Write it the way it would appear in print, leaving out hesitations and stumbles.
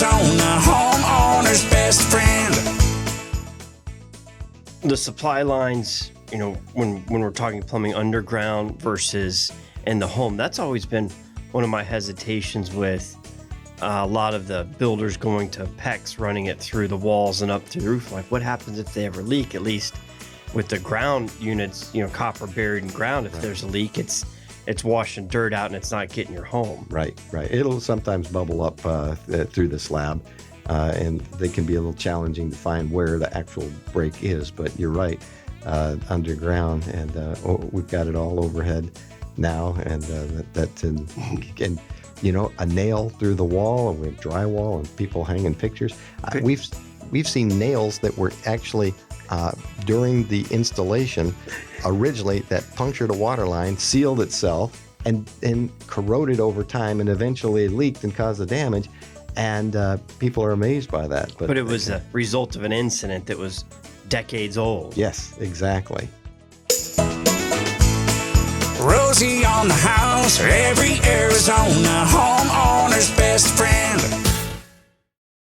Arizona, homeowner's best friend. The supply lines, when we're talking plumbing underground versus in the home, that's always been one of my hesitations with a lot of the builders going to PEX, running it through the walls and up through the roof. Like, what happens if they ever leak? At least with the ground units, copper buried in ground, if there's a leak, it's washing dirt out and it's not getting your home. Right. It'll sometimes bubble up through the slab, and they can be a little challenging to find where the actual break is. But you're right, underground, and we've got it all overhead now, and a nail through the wall, and we have drywall and people hanging pictures. We've seen nails that were actually during the installation, originally, that punctured a water line, sealed itself, and corroded over time, and eventually leaked and caused the damage. And people are amazed by that. But it was a result of an incident that was decades old. Yes, exactly. Rosie on the house, every Arizona homeowner's best friend.